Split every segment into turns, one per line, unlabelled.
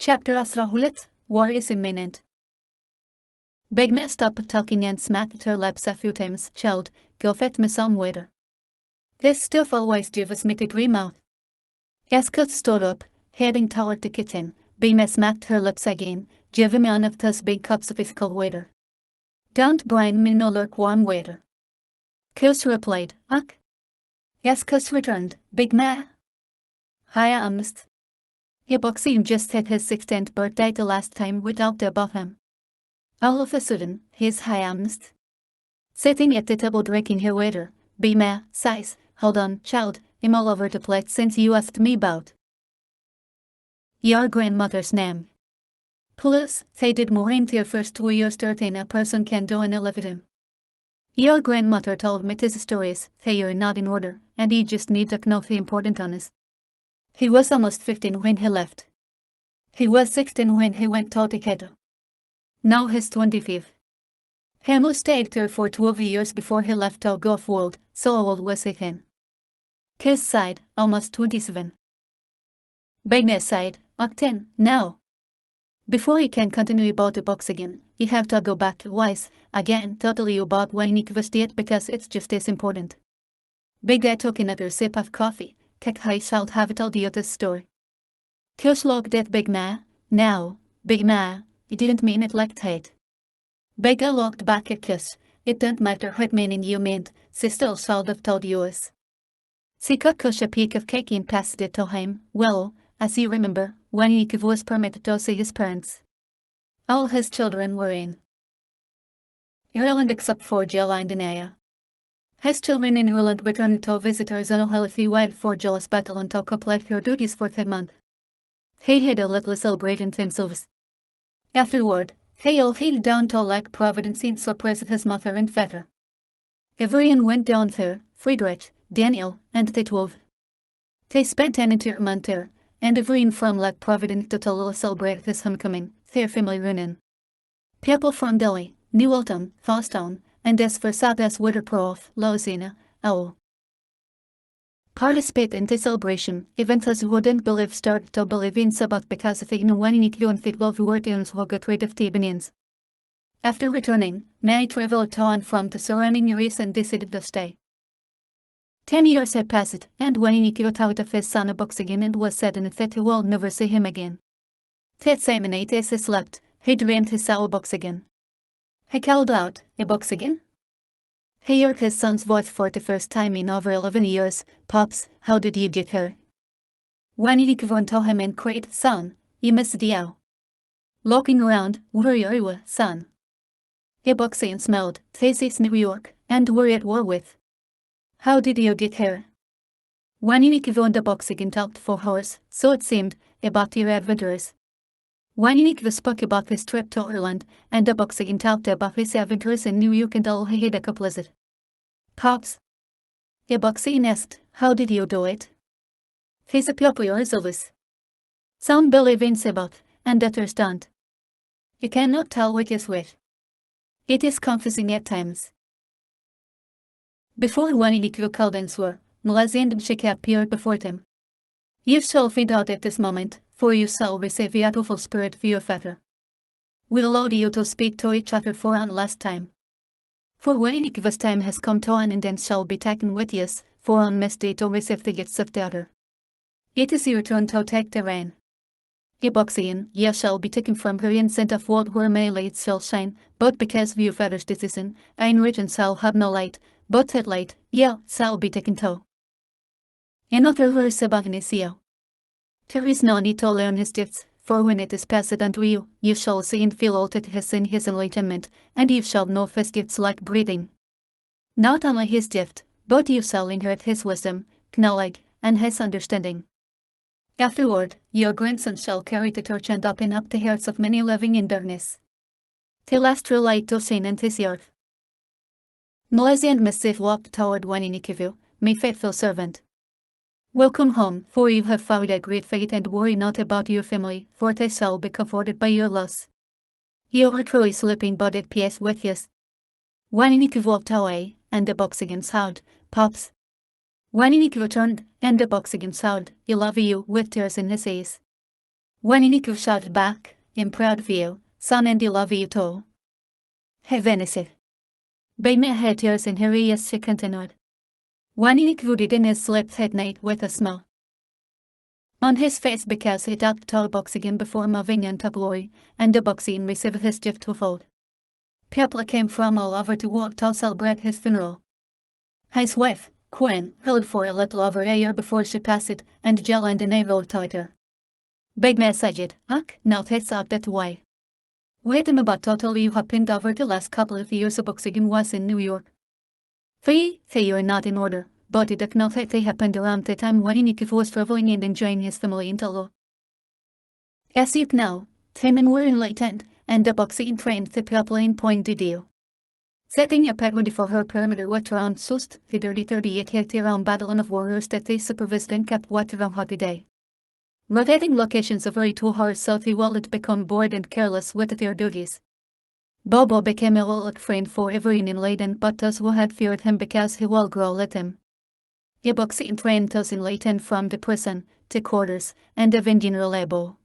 Chapter 12 War is imminent. Big messed up talking and smacked her lips a few times, chilled, Gilfet me some waiter. This stuff always gives me the green mouth. Yaskut stood up, heading toward the kitchen. Big smacked her lips again, giving me one of those big cups of physical water. Don't bring me no lukewarm water. Kus replied, Ach. Yaskut returned, Big Ma. Hiya amst. Abooksigun just had his 16th birthday the last time without the him. All of a sudden, his amst. Sitting at the table drinking her water, Be ma, size, hold on, child, I'm all over the place since you asked me about your grandmother's name. Plus, they did more into your first 2 years than a person can do in a lifetime. Your grandmother told me these stories, they are not in order, and you just need to know the important honest. He was almost 15 when he left. He was 16 when he went to Tekeda. Now he's 25. He stayed there for 12 years before he left to go world, so old was he then. Kiss sighed, almost 27. Bagnes sighed, 10, now. Before you can continue about the Abooksigun, you have to go back twice, again, totally about waanyenyekቩ because it's just as important. Big guy took another sip of coffee. Kijk, hij zal have told you this story. Kus looked at Big Ma. Now, Big Ma, you didn't mean it like that. Big guy looked back at Kus. It didn't matter what meaning you meant, she still should have told you us. She cut Kus a piece of cake and passed it to him. Well, as you remember, waanyenyekቩ was permitted to see his parents. All his children were in Ireland except for Jill and Anaya. His children in Ireland returned to visitors on a healthy wide for Jill's battle and to complete her duties for the month. He had a little celebration themselves. Afterward, they all headed down to Lake Providence in surprise his mother and father. Everyone went down there, Friedrich, Daniel, and the 12. They spent an entire month there, and everyone from Lake Providence to celebrate his homecoming, their family reunion. People from Delhi, New Ulm, Boston, and as for South Waterproof, Louisiana, all participate in the celebration. Even those who wouldn't believe started to believe in Sabbath because they knew waanyenyekቩ and the love words who got rid of the Abenians. After returning, many traveled to and from the surrounding areas and decided to stay. 10 years had passed, and waanyenyekቩ thought of his son Abooksigun and was saddened that he would never see him again. That same night as he slept, he dreamed he saw Abooksigun. He called out, Abooksigun? He heard his son's voice for the first time in over 11 years. Pops, how did you get here? Waanyenyekቩ told him in great, son, Yimesdiao. Looking around, where are you, son? Abooksigun smiled, this is New York, and we're at war with. How did you get here? Waanyenyekቩ and Abooksigun talked for hours, so it seemed, about their adventures. Waanyenyekቩ spoke about his trip to Ireland, and Abooksigun talked about his adventures in New York and all he had accomplished. Pops? Abooksigun asked, how did you do it? He's a popular Elvis. Some believe in Sabbath, and others don't. You cannot tell which is which. It is confusing at times. Before waanyenyekቩ called answer, Malazi and Shaka appeared before them. You shall find out at this moment, for you shall receive the awful spirit of your father. We allow you to speak to each other for one last time. For waanyenyekቩ's time has come to an end and shall be taken with us, for one must day to receive the gifts of the other. It is your turn to take the reign. Abooksigun, ye shall be taken from her instant of world where many lights shall shine, but because of your father's decision, ein region shall have no light, but that light, ye shall be taken to. Another verse about Nisio. There is no need to learn his gifts, for when it is passed unto you, you shall see and feel all that he has in his enlightenment, and you shall know his gifts like breathing. Not only his gift, but you shall inherit his wisdom, knowledge, and his understanding. Afterward, your grandson shall carry the torch and open up the hearts of many living in darkness. The last true light to shine in this earth. Malazi and Missive walked toward waanyenyekቩ, my faithful servant. Welcome home, for you have found a great fate, and worry not about your family, for they shall be comforted by your loss. You are truly sleeping but at peace with us. Waanyenyekቩ walked away, and Abooksigun sobbed, Pops. Waanyenyekቩ turned, and Abooksigun sobbed, I love you, with tears in his eyes. Waninniከቩ shouted back, in proud view, son and love you to. Heavenese. By me had tears in her eyes she continued. Waninniከቩ didn't sleep that night with a smile on his face because he talked to Abooksigun before moving into glory, and Abooksigun received his gift twofold. People came from all over to walk to celebrate his funeral. His wife, Queen, held for a little over a year before she passed, and Jill and the naval tighter. Big message, now that's out that way. Wait about totally you happened over the last couple of years Abooksigun was in New York. They are not in order, but it not that they happened around the time Waninniከቩ was traveling and enjoying his family in Talo. As you know, Timon were enlightened, and Abooksigun trained the people in point de deal. Setting a ready for her perimeter watch around Sust, the 38 hectare battalion of warriors that they supervised and kept watch around hot day. Rotating locations of every 2 hours so they would become bored and careless with their duties. Bobo became a little friend for everyone in Leiden but those who had feared him because he will growl at him. Abooksigun trained those in Leiden from the prison, to quarters, and of in general able.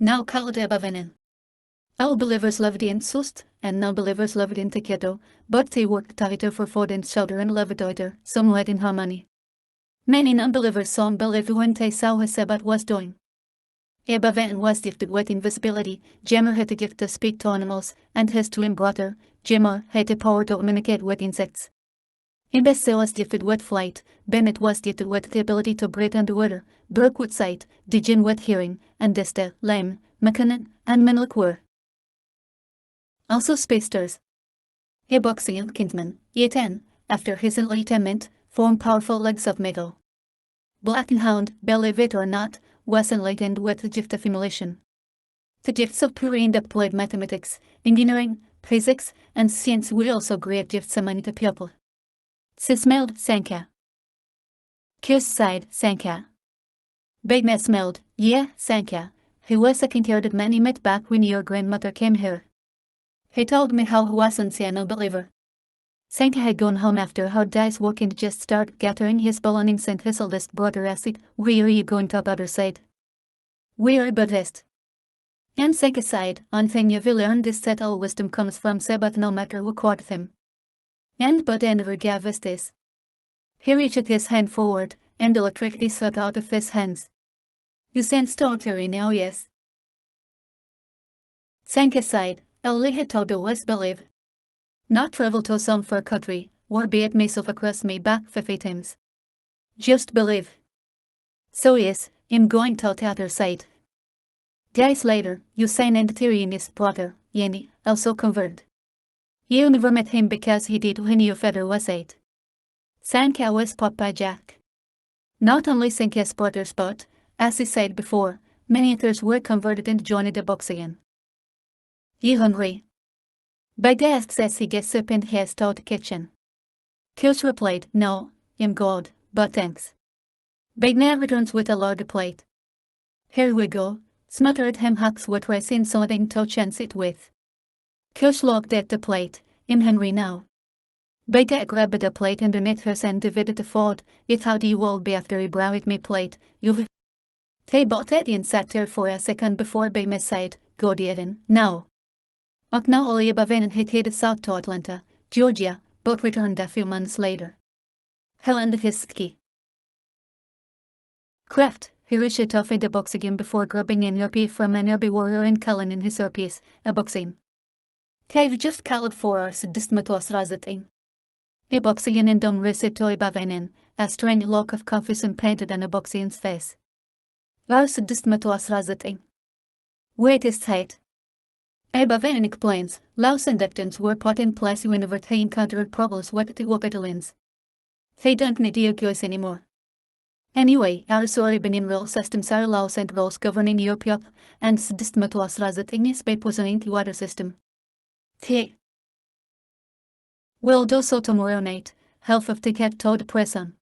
Now called Abavenen. All believers lived in Sust, and non-believers lived in Tekedo, but they worked tighter for food and shelter and lived together, somewhat in harmony. Many non-believers saw and believed when they saw what Sabbath was doing. Abaven was gifted with invisibility, Jemmer had the gift to speak to animals, and his twin brother, Jemmer, had the power to communicate with insects. Imbecile was gifted with flight, Bennett was gifted with the ability to breathe underwater, Burke with sight, Dejin with hearing, and Desta, lame, McKinnon, and Menlick were also spacers. Abooksigun kinsman, Yetan, after his enlightenment, formed powerful legs of metal. Black and Hound, believe it or not, was enlightened with the gift of emulation. The gifts of pure and applied mathematics, engineering, physics, and science were also great gifts among the people. She smelled Sanka. Kiss sighed Sanka. Bagman smelled, yeah, Sanka. He was a kindergarten man he met back when your grandmother came here. He told me how he wasn't a no-believer. Sanka had gone home after a hard day's work and just started gathering his belongings and his oldest brother asked, where are you going to the other side? We are Buddhist. And Sanka sighed, one thing you've learned is that all wisdom comes from Sabbath no matter what quote him. And Buddha never gave us this. He reached his hand forward, and electricity shot out of his hands. You sense torture now, yes? Sanka sighed, only he told us believe. Not travel to some far country, or be it myself across me back 50 times. Just believe. So yes, I'm going to the other side. Days later, Usain and Tyrion's brother, Yenny, also converted. You never met him because he did when your father was 8. Sanka was taught by Jack. Not only Sanka's brothers but, as he said before, many others were converted and joined the Abooksigun. You hungry? Bagda asks as he gets up and heads to the kitchen. Kirsch replied, no, I'm good, but thanks. Bagda returns with a large plate. Here we go, smothered him hacks with rice and something to chance it with. Kirsch looked at the plate, I'm hungry now. Bagda grabbed the plate underneath hers and divided the food, it how do you all be after you browed me plate, you've... They both ate and sat there for a second before Bagda said, go Dieden, now. Now only Abaven had headed south to Atlanta, Georgia, but returned a few months later. Helen his ski. Kraft, he reached off the Abooksigun before grabbing an RP from an RB warrior and calling in his RPs, Abooksigun. They've just called for our $13. Abooksigun and Dom received to Abavenen, a strange look of confusion painted on Abooksigun's face. Our $13. Wait is tight. Abavenen explains, laws and dictums were put in place whenever they encountered problems with the Wagatalians. They don't need your anymore. Anyway, ours already been in real systems are laws and rules governing Europe, and $13 is by positioning the water system. They will do so tomorrow night, half of the cat told the prison.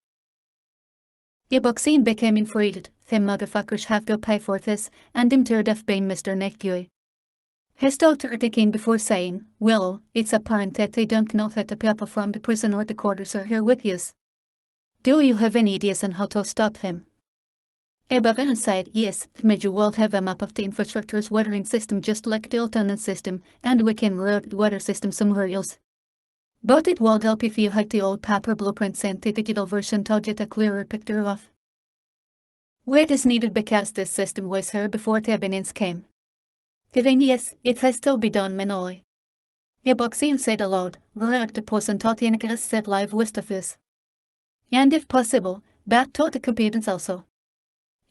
Abooksigun became infuriated, them motherfuckers have to pay for this, and I'm tired of being Mr. Neckjoy. His daughter came before saying, well, it's apparent that they don't know that the people from the prison or the quarters are here with us. Do you have any ideas on how to stop him? Above said, yes, the major world have a map of the infrastructure's watering system just like the alternate system, and we can route the water system somewhere else. But it will help if you hack the old paper blueprints and the digital version to get a clearer picture of where it is needed because this system was here before the Abooksigun came. Then yes, it has to be done manually. Abooksigun said aloud, route the person taught in a set live with of this. And if possible, back to the computers also.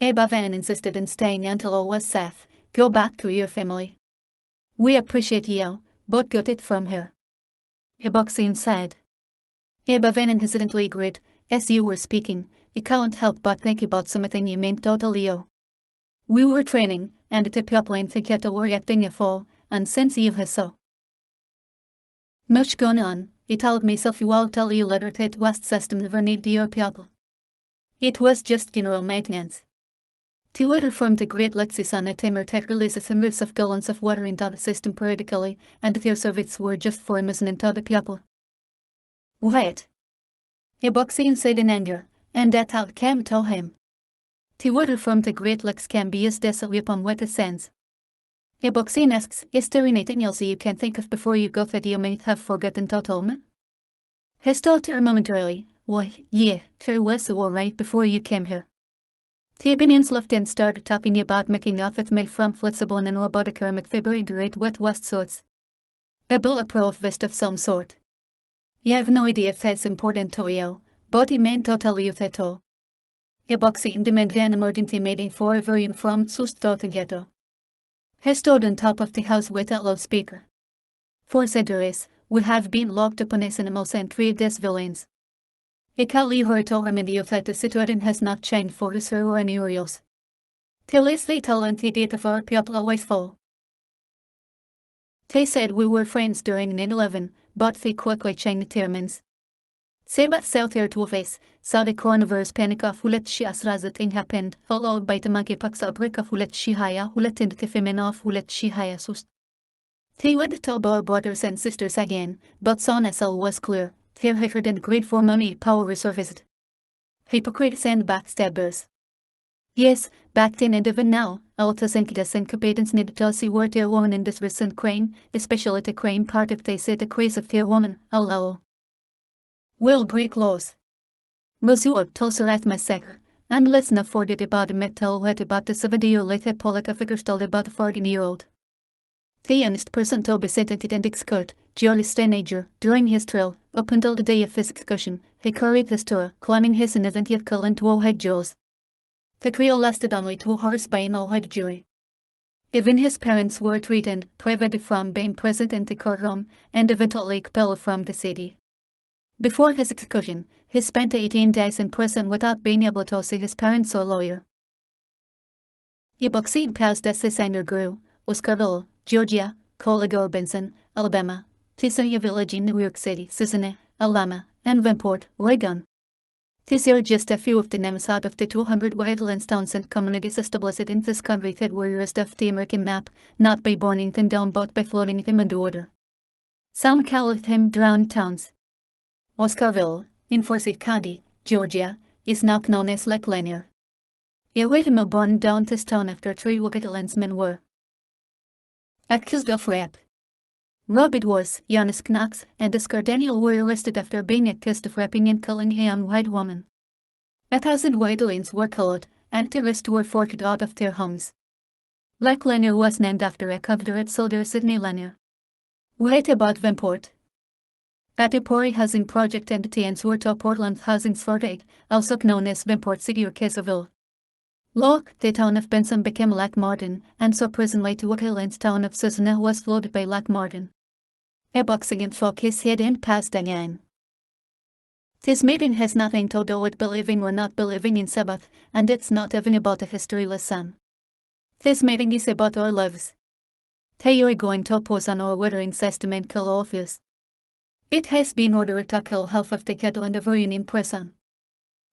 Abooksigun insisted in staying until all was safe. Go back to your family. We appreciate you, but get it from here. Abooksigun said. Abooksigun hesitantly agreed. As you were speaking, I can't help but think about something you meant totally. We were training, and the airplane to get over Yatinga and since you have so much gone on, I told myself you all tell you later that West system never need your people. It was just general maintenance. To water from the great Lexis on a timer that releases hundreds of gallons of water into the system periodically, and their services were just for amusing into the people. What? Abooksigun said in anger, and that how came to him. The water from the great lakes can be used as a weapon with the sands. Abooksigun asks, is there anything else you can think of before you go that you may have forgotten to tell me? He stopped her momentarily. Why, yeah, there was a war right before you came here. The Abooksigun left and started talking about making off with made from flexible and robotic ceramic fabricated with West swords. A bulletproof vest of some sort. You have no idea if that's important to you, but he meant to tell you that all. Abooksigun demanded an emergency meeting for everyone from Susto to Ghetto. He stood on top of the house with a loudspeaker. For centuries, we have been locked up on animals and treated as villains. I can't leave her to remedy that the situation has not changed for us or any else. Till is the talent idiot of our people always fall. They said we were friends during 9/11, but they quickly changed their minds. CS3-12, saw the coronavirus panic of 2019 happened, followed by the monkeypox outbreak of 2022 of 2023. They went to our brothers and sisters again, but soon as all was clear, their hatred and greed for money power resurfaced. Hypocrites and backstabbers. Yes, back then and even now, all the incidents and competence needed to see where their woman in this recent crime, especially the crime part if they said the craze of their woman, Allah will break laws. Monsieur Tulsarat massacre, and let's not forget about the metal what about the 70-year-old political figure told about the 14-year-old. The youngest person to be sentenced and executed, Jolis teenager, during his trial, up until the day of his execution, he carried his tour, claiming his innocence yet calling to all-head Jews. The trial lasted only 2 hours by an all-head jury. Even his parents were threatened, prevented from being present in the courtroom, and eventually expelled from the city. Before his execution, he spent 18 days in prison without being able to see his parents or lawyer. Abooksigun passed as his anger grew, Oscarville, Georgia, Colligo Benson, Alabama, Tisaya Village in New York City, Cincinnati, Alabama, and Venport, Oregon. These are just a few of the names out of the 200 wildlands towns and communities established in this country that were erased off the American map, not by burning them down but by floating them under water. Some call them drowned towns. Oscarville, in Forsyth County, Georgia, is now known as Lake Lanier. A windmill burned down this town after 3 wildlandsmen were accused of rape. Robert Wars, Jonas Knox, and Oscar Daniel were arrested after being accused of raping and killing a young white woman. 1,000 wildlands were killed, and the rest were forced out of their homes. Lake Lanier was named after a Confederate soldier Sidney Lanier. What about Venport? At a Pori housing project and the answer to Portland Housing Authority, also known as Venport City or Casaville. Look, the town of Benson became Lac Martin, and so presently to Wildlands town of Cincinnati was flooded by Lac Martin. Abooksigun shook his head and passed again. This meeting has nothing to do with believing or not believing in Sabbath, and it's not even about a history lesson. This meeting is about our lives. They are going to oppose on our watering system and kill all of us. It has been ordered to kill half of the cattle and everyone in prison.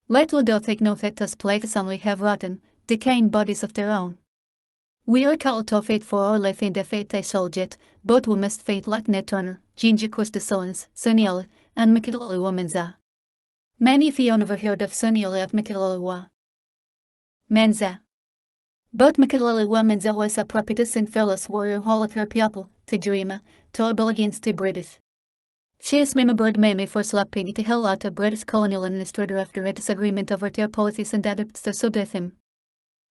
Little do they know that those plagues only have rotten, decaying bodies of their own. We are called to fight for our life in the faith they shall get, but we must fight like Ned Turner, Ginger Costa-Solons, Suniel, and Mikilala Womanza. Many of you never heard of Suniel at Mikilala. Menza. Both Mikalala Menza was a prophetess and fellows warrior holocaust people, Tijrima, to against the British. She is remembered mainly for slapping the hell out of British colonial administrator after a disagreement over their policies and adapts to Sudetim.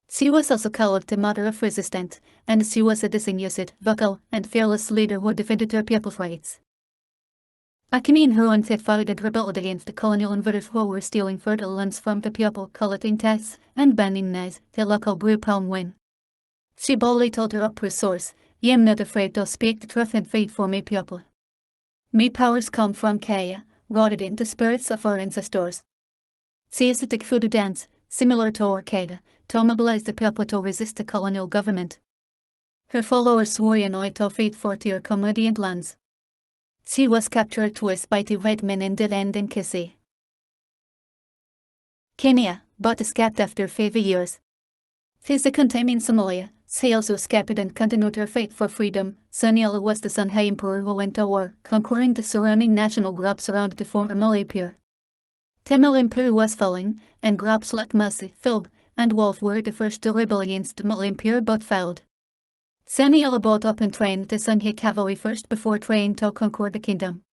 She was also called the mother of resistance, and she was a distinguished, vocal, and fearless leader who defended her people's rights. Akemin who had fought and rebelled against the colonial invaders who were stealing fertile lands from the people, collecting taxes, and banning knives, the local brew palm wine. She boldly told her oppressors, "I am not afraid to speak the truth and fight for my people. My powers come from Kaya, rooted in the spirits of our ancestors." She is the Tikfudu dance, similar to Orkada, to mobilize the people to resist the colonial government. Her followers swore an oath to fight for their Comedian lands. She was captured twice by the white men and did end in Kisii, Kenya, but escaped after 5 years. She contained Somalia. She also escaped and continued her fight for freedom. Sanyala was the Songhai emperor who went to war, conquering the surrounding national groups around to form a Malay Empire. Tamil Empire was falling, and groups like Masi, Philb, and Wolf were the first to rebel against the Malay Empire but failed. Sanyala brought up and trained the Songhai cavalry first before trying to conquer the kingdom.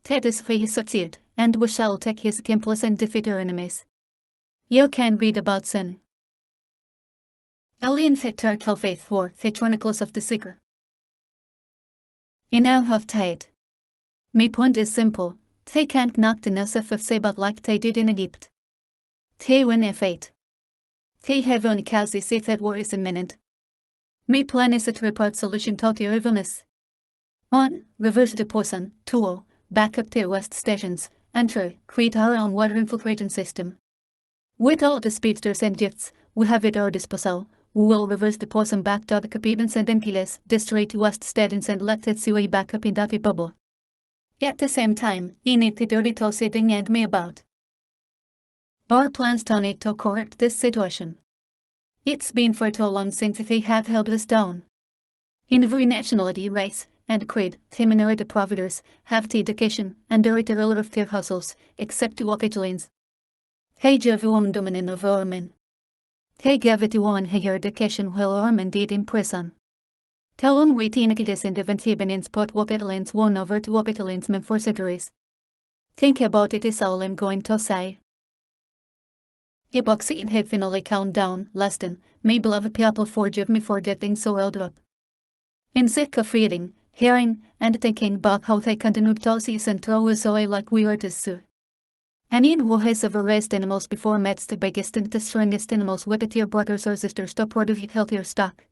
That is why he succeeded, and we shall take his accomplice and defeat our enemies. You can read about Sun. Alien Fetar Kalfaith for the Chronicles of the Seeker. In our Tide. My point is simple, they can't knock the Nusaf of Sabat like they did in Egypt. They win a fate. They have only cause they say that war is imminent. My plan is a three-part solution to the evilness. 1. Reverse the poison. 2. Back up the west stations. And 3. Create our own water infiltration system. With all the speedsters and gifts we have at our disposal, we will reverse the poison back to the Capitans and Enkiles, destroy the west stations and let it see back up in that bubble. At the same time, you need the dirty to sitting and me about. Our plans to need to correct this situation. It's been for too long since they have held us down. In every nationality, race, and creed, the minority providers have the education and the ritual of their hustles, except the Wakatalians. They give woman dominant of our men. They give it to one higher education while our men did in prison. Tell them we think it is in the Ventibanians put Wakatalians won over to Wakatalians men for centuries. Think about it is all I'm going to say. Abooksigun had finally calmed down, Leston, my beloved people forgive me for getting so riled up. I'm sick of reading, hearing, and thinking about how they continue to seize and throw us away like we are to sue. Anyone who has ever raised animals before met the biggest and the strongest animals with their brothers or sisters to produce healthier stock.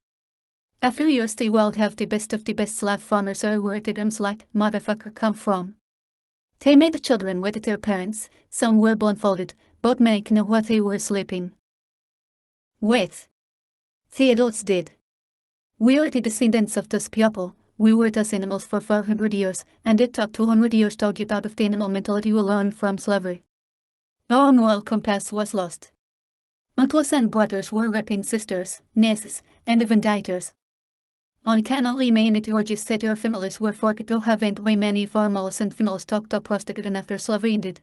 After years they will have the best of the best slave farmers or where the drums like motherfucker come from. They made children with their parents, some were blindfolded, but many knew what they were sleeping with. The adults did. We are the descendants of those people. We were those animals for 400 years, and it took 200 years to get out of the animal mentality we learned from slavery. Our moral compass was lost. Uncles and brothers were raping sisters, nieces, and even daughters. Uncannily many orgies that our families were forced to have, and way many of our males and females talked to prostitute after slavery ended.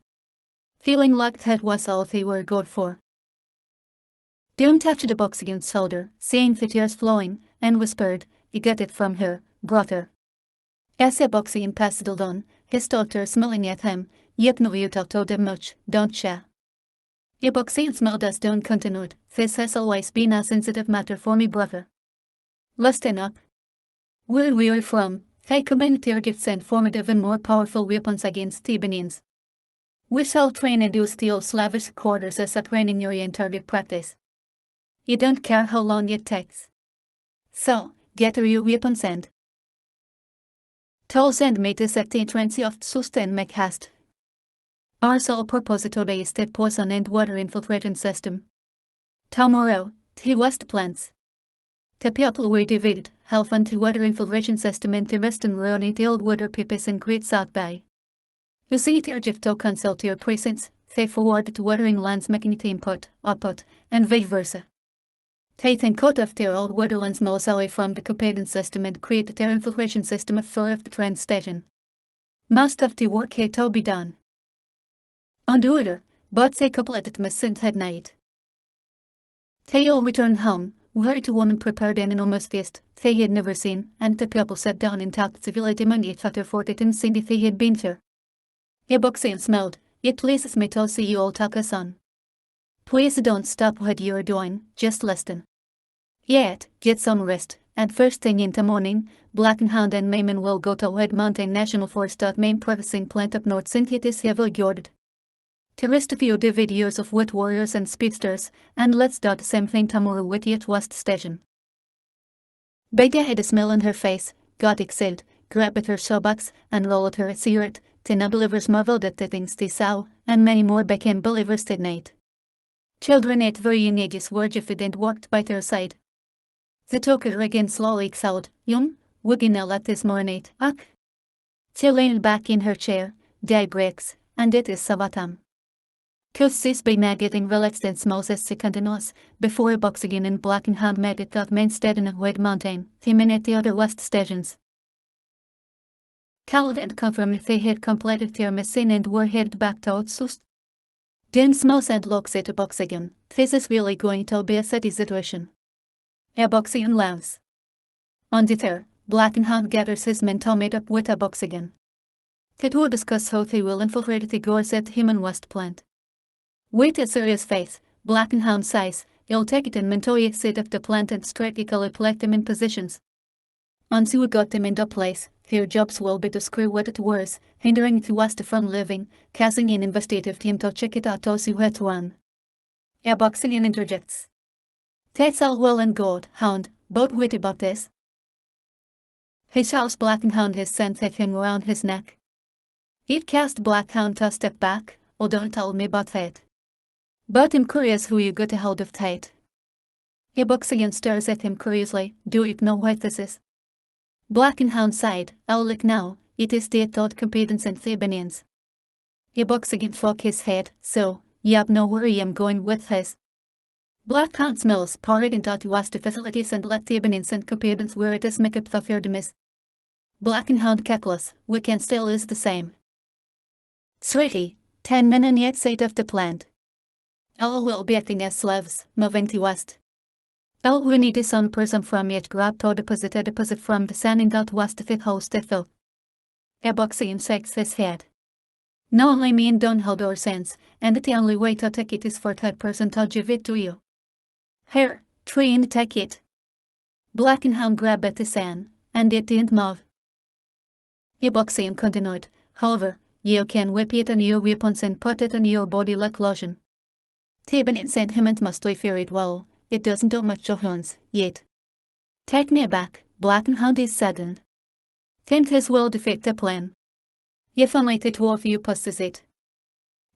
Feeling like that was all they were good for. Doom touched Abooksigu's shoulder, seeing the tears flowing, and whispered, "You get it from her, brother." As Abooksigun passed on, his daughter smiling at him, "Yet no you talk to them much, don't ya?" Abooksigun smiled as Doom continued, "This has always been a sensitive matter for me, brother. Listen up. Where we are from, they combine their gifts and formative and more powerful weapons against Thebanians. We shall train and use the old slavish quarters as a training-oriented practice. You don't care how long it takes. So, get your weapons and tools and meet us at the entrance of Susta and make haste. Our sole purpose today is the poison and water infiltration system. Tomorrow, the west plants. The people were divided, half on the water infiltration system and the rest on running the old water pipes and great south bay. You see their gift to consult your presence, they forward to watering lands making it input, output, and vice versa. They then cut off their old waterlands miles away from the competence system and create their infiltration system of the train station. Most of the work had to be done on the order, but they completed it at night. Teyzeu returned home, where the woman prepared an enormous feast they had never seen, and the couple sat down and talked civilly demanded for it and seemed they had been there. Abooksigun smiled. It pleases me to see you all talk as on. Please don't stop what you're doing, just listen. Yet, get some rest, and first thing in the morning, Black and Hound and Mayman will go to Red Mountain National Forest. Main processing plant up north since it is heavily guarded. The rest of you do videos of wet warriors and speedsters, and let's do the same thing tomorrow with yet west station. Beta had a smile on her face, got excited, grabbed at her showbox, and rolled her a cigarette. The non-believers marveled at the things they saw, and many more became believers that night. Children at varying ages were jiffed and walked by their side. The talker again slowly exhaled. Would now let this morning, She leaned back in her chair, day breaks, and it is Savatam. Kursis by now getting relaxed and smells as continuous, before Abooksigun and Black and Hound met at that main station of Red Mountain, him at the other west stations. Khaled and confirmed they had completed their mission and were headed back to Outsourced. Then smells and looks at Abooksigun. This is really going to be a steady situation. Abooksigun laughs. On the third, Black and Hound gathers his men to meet up with Abooksigun. They will discuss how they will infiltrate the Gores at the Human West plant. With a serious face, Black and Hound sighs. He'll take it and mentally exit of the plant and strategically place them in positions. Once you got them into place, their jobs will be to screw what it was, hindering the West from living, casting an investigative team to check it out to see what one. Abooksigun interjects. That's all well and good, Hound, but wait about this. He shoves Black and Hound his sense at him around his neck. It cast Black Hound to step back. Don't tell me about that. But I'm curious who you got a hold of that. Abooksigun stares at him curiously. Do you know what this is? Black and Hound sighed. I'll look now. It is the thought competence and Thebanians. Abooksigun shook his head. So, yep, know where I'm going with this. Black Hound smells poured into the vast facilities and let Thebanians and competence where it is make up the fair miss. Black and Hound cackles. We can still is the same. Sweetie, 10 men and yet side of the plant. All will be acting as slaves, moving to west. All we need is one person from yet grab to deposit a deposit from the sending out west of it host though. Abooksigun shakes his head. No, only me and don't hold our sense, and the only way to take it is for that person to give it to you. Here, try and take it. Black and Hound grabbed at the sand, and it didn't move. Abooksigun continued. However, you can whip it on your weapons and put it on your body like lotion. Thebanian sentiment must be feared well. It doesn't do much of hands, yet. Take me back, Black and Hound is saddened. Think this will defeat the plan. If only the two of you possess it.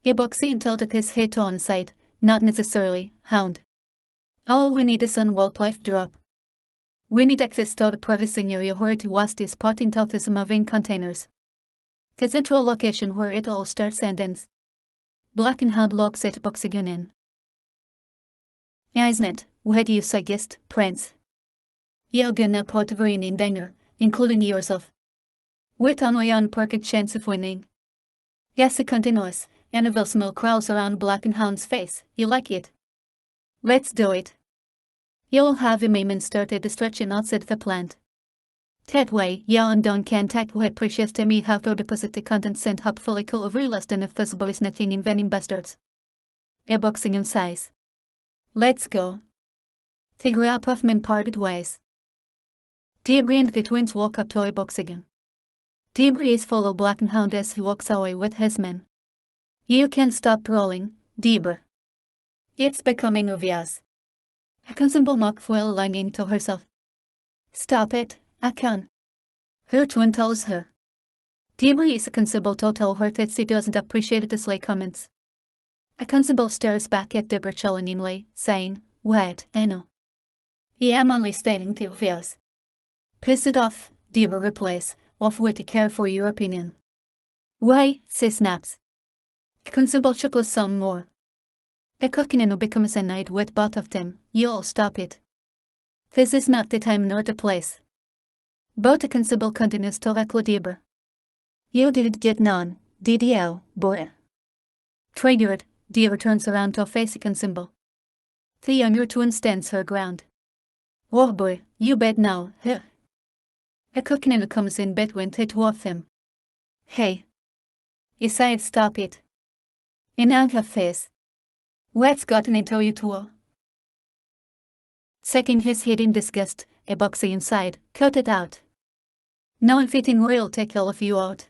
Abooksigun tilted his head to one side. Not necessarily, Hound. All we need is one wildlife drop. We need access to the processing area where it was is put into these moving containers. The central location where it all starts and ends. Black and Hound looks at Abooksigun in. Isn't it? What do you suggest, Prince? You're gonna put everyone in danger, including yourself. With only one perfect chance of winning. Yes, it continues, and a smile crawls around Black and Hound's face. You like it? Let's do it. You'll have a Mayman started destruction outside the plant. That way, you and Don can take what precious to me have to deposit the contents and hopefully kill every last and if possible is nothing inventing bastards. Abooksigun sighs. Let's go. The group of men parted ways. Debris and the twins walk up to Abooksigun. Debris is follow Black and Hound as he walks away with his men. You can stop rolling, Debris. It's becoming obvious. A considerable mock foil lying to herself. Stop it, I can. Her twin tells her. Debris is a considerable to tell her that she doesn't appreciate the sly comments. A constable stares back at Deborah challengingly, saying, Wait, I know. I am only stating the obvious. Piss it off, Deborah replies, off with the care for your opinion. Why, she snaps. The constable chuckles some more. A coquino becomes annoyed with both of them. You'll stop it. This is not the time nor the place. But the constable continues to echo Deborah. You didn't get none, did you, boy? Triggered, Deborah turns around to face the constable. The younger twin stands her ground. "Oh boy, you bet now, huh?" A cooknell comes in bed when they dwarf him. "Hey. Iside, stop it. In her face. What's gotten into you two?" Shaking his head in disgust, Abooksigun sighed, "Cut it out. No unfitting will take all of you out.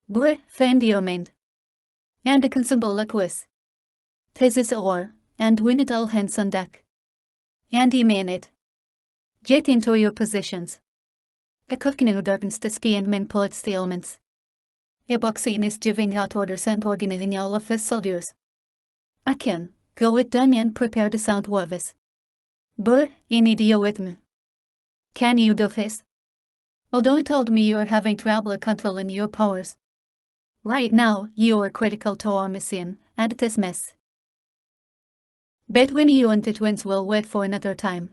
Boy, find your mind. And a consumable liquid. Teyzeu, and win it all hands on deck. And you mean it. Get into your positions." A cooknell darkens the sky and manipulates the elements. Abooksigun is giving out orders and organizing all of his soldiers. "I can go with them and prepare the sound waves. But you need you with me. Can you do this? Although you told me you are having trouble controlling your powers. Right now, you are critical to our mission, and this mess. But when you and the twins will wait for another time.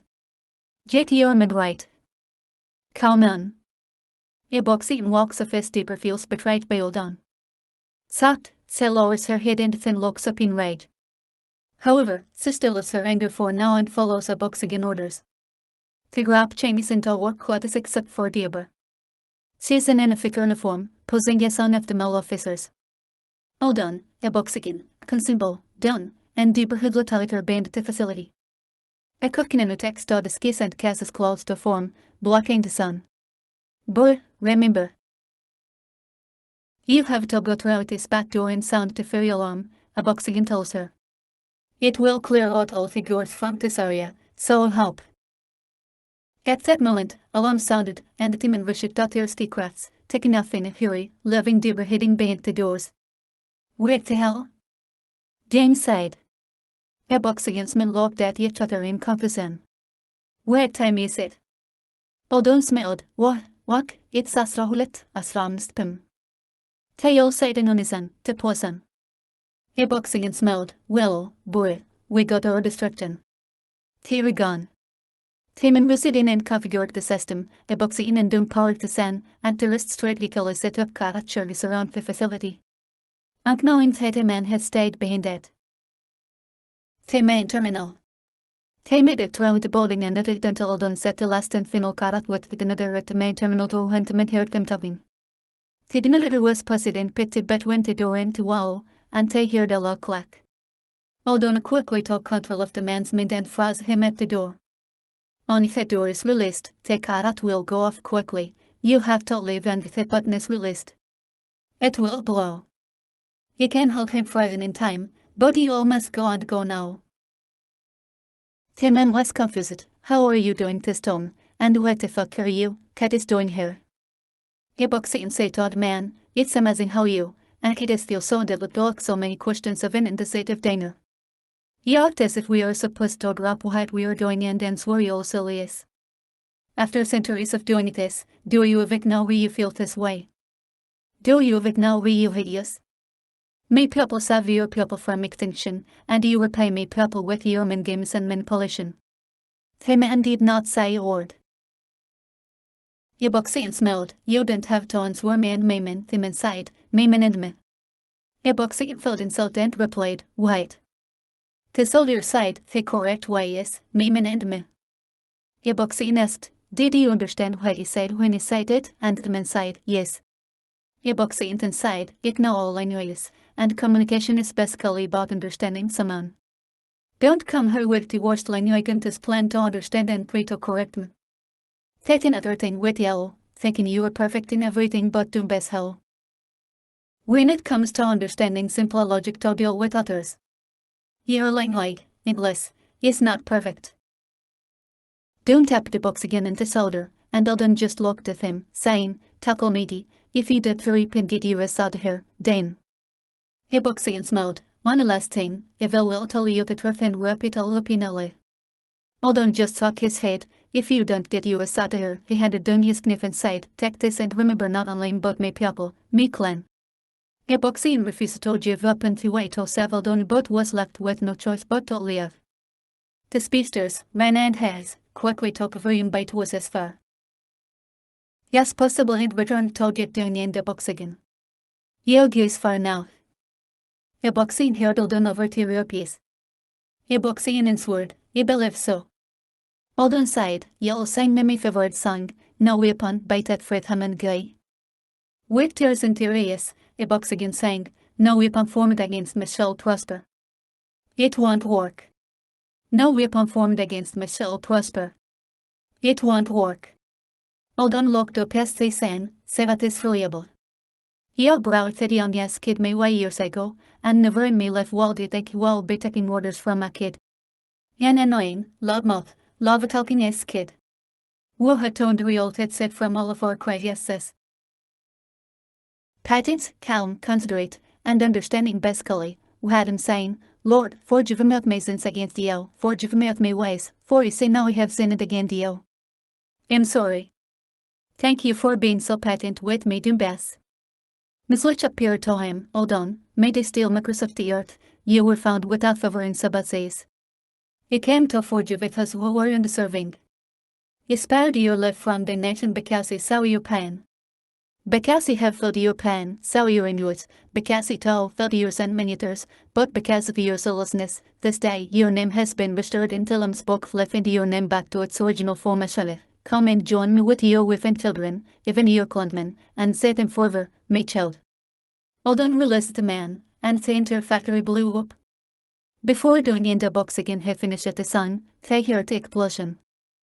Get your mind right. Come on." Abooksigun walks a face deeper, feels betrayed by Odon. Sat, she lowers her head and then looks up in rage. However, she stills her anger for now and follows Abooksigun orders. The grab changes into work clothes except for the Abba. She is in an official uniform, posing as one of the male officers. Odon, Abooksigun, consumable, done, and deeper hoodlet her band the facility. A cooknell attacks the skis and casts clouds to form, blocking the sun. "Boy, remember. You have to go through this back door and sound the fairy alarm," Abooksigun tells her. "It will clear out all figures from this area, so help." At that moment, alarm sounded, and the demon rushed out their crafts, taking off in a hurry, leaving Deborah hiding behind the doors. "What the hell?" Jane sighed. Abooksigun's men looked at each other in confusion. "What time is it?" Odon smiled. What? It's Asra hulet, Asram's pim. Teyzeu said in unison, "To poison." Abooksigun smiled. "Well, boy, we got our destruction. They're gone." Themen rushed in and configured the system. Abooksigun and Doom powered the sun, and the rest strategically set up characters around the facility. Unknowing that a man had stayed behind it. The main terminal. They made it through the building and edited until Odon set the last and final karat with another at the main terminal to hunt them and heard them talking. The dinner was paused and pity but went the door into wall, and they heard a loud clack. Odon quickly took control of the man's mind and froze him at the door. Only if the door is released, the karat will go off quickly. You have to leave and the button is released. It will blow. You can hold him frozen in time, but you all must go and go now. The man was confused. "How are you doing this, Tom? And what the fuck are you, Cat is doing here?" Abooksigun said to the man, "It's amazing how you, and Cat is still so dead to so many questions of in the state of danger. You act as if we are supposed to drop what we are doing and answer all sillies. After centuries of doing this, do you even know why you feel this way? Do you even know why you hate us? May people save your people from extinction, and you repay me people with your mind games and manipulation." The man did not say a word. Abooksigun smiled. "You don't have to answer me and Mayman," the man sighed. "Mayman and me." Abooksigun felt insulted and replied, "What?" The soldier sighed. "The correct way is Mayman and me." Abooksigun asked, "Did you understand what he said when he said it?" And the man sighed, "Yes." Abooksigun then sighed, "It know all languages, and communication is basically about understanding someone. Don't come here with the worst language and this plan to understand and try to correct me. Take another thing with you, thinking you are perfect in everything but do best hell. When it comes to understanding simple logic to deal with others, your language, English, is not perfect." Don't tap the box again in the shoulder, and Odon just looked at him, saying, "Tackle me, if you did three can get you out of here, Dane." Abooksigun smiled. "One last thing, if I will tell you the truth and wrap it all up in a lie." Odon just shook his head. "If you don't get you out of here," he handed down his knife and said, "Take this and remember not only but my people, me clan." Abooksigun refused to give up and to wait till Odon but was left with no choice but to leave. The speedsters, ran and has, quickly took volume by towards as far. Yes, possible and returned to get down in the Abooksigun. "You guys far now." Abooksigun hurtled on over to your piece. Abooksigunens word, I believe so. Oldon side, you'll sing me my favorite song, no weapon baited fred hammond gay. With tears and tears, Abooksigun sang, no weapon formed against me shall prosper. It won't work. No weapon formed against me shall prosper. It won't work. Oldon looked up as they sang, Sevatis reliable. Jag brauted young kid me way years ago, and never in me life will did I will be taking orders from a kid. An annoying, loud mouth, love talking as kid. Who had toned realted said from all of our crayesses. Patents, calm, considerate, and understanding basically, who had him saying, Lord, forgive me of my sins against you, forgive me of my ways, for you say now I have sinned against you. I'm sorry. Thank you for being so patient with me, Dumbas. Miss Lich appeared to him, hold on, made a steel makers of the earth, you were found without favor in Sabbath says. He came to forgive with us who were undeserving. He spared your life from the nation because he saw your pain. Because he have felt your pain, saw your injuries, because he too felt your centimeters, but because of your zealousness, this day your name has been restored until spoke life into your name back to its original form as Shalif. Come and join me with your wife and children, even your clansmen, and set them forever, my child. Oldon released the man, and the entire factory blew up. Before doing the Abooksigun had finished the song, they heard the explosion.